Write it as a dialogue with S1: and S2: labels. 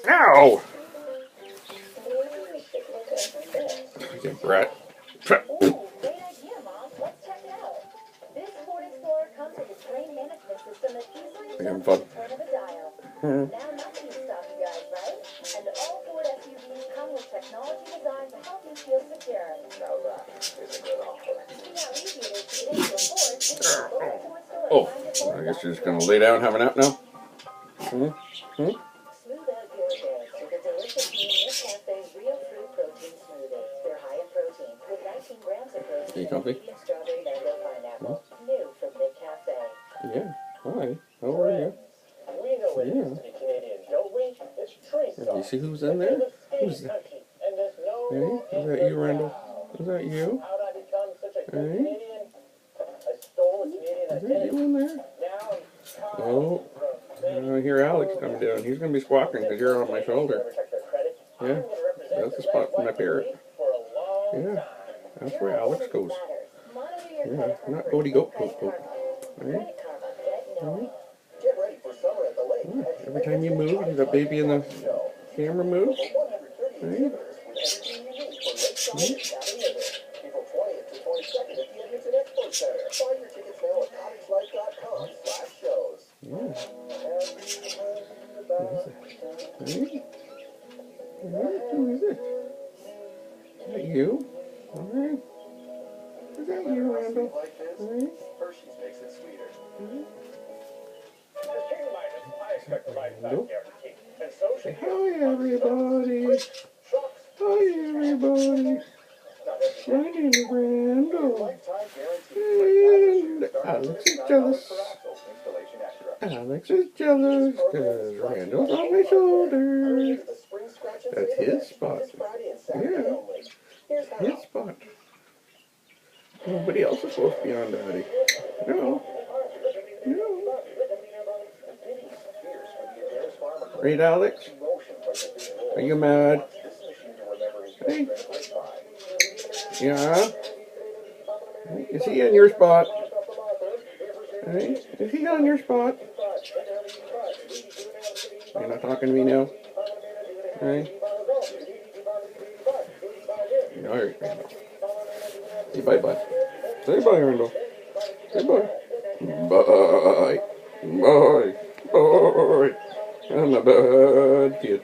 S1: Ow! Okay, Brett.
S2: Great idea, Mom. Let's check it out. This Ford Explorer comes with a train management system that easily adjusts at the turn of a dial. Now nothing can stop you guys, right? And all Ford SUVs come with technology designed to help you feel secure. Now that is a good offer. See how easy it is to get into a Ford.
S1: Oh, I guess you're just gonna lay down and have a nap now?
S2: Smooth out your day with a delicious new Cafe's real fruit protein smoothie. They're high in protein with 19 grams of protein.
S1: Are you comfy?
S2: Medium strawberry mango pineapple. New from Cafe.
S1: Yeah. Hi. How are you?
S3: We know what it is to be Canadian, don't we? It's tree
S1: Do you
S3: sauce.
S1: see who's in there? Who's that?
S3: And there's no
S1: Hey, is that you, Randall? Is that you?
S3: How'd I become such a good
S1: Hey?
S3: Canadian? I stole a Canadian
S1: Is that
S3: identity.
S1: you in there?
S3: Now I'm
S1: Oh, I hear Alex coming down. He's gonna be squawking because you're on my shoulder. Yeah, that's the spot for my parrot. Yeah, that's where Alex goes. Yeah, not goaty goat poop poop. Right?
S3: Get ready for summer at the lake.
S1: Yeah. Every time you move, the baby in the camera moves. Right?
S3: April 20th to 22nd at the Edmonton Expo Center. Buy your tickets now at cottagelife.com/shows.
S1: Yeah. Who is it? Is that you? Alright. Is that you, Randall? Alright.
S3: Hershey's makes it sweeter.
S1: Randall? Say hi, everybody. Hi, everybody. My name is Randall. And Alex is jealous. Alex is jealous because Randall's on my shoulder. That's his spot. Yeah, his spot. Nobody else is supposed to be on Daddy. No. No. Right, Alex? Are you mad? Hey. Yeah? Is he in your spot? Hey? Is he on your spot? You're not talking to me now? Hey? Alright, Randall. Say bye-bye. Say bye, Randall. Say bye. Bye. Bye. Bye. I'm a bad kid.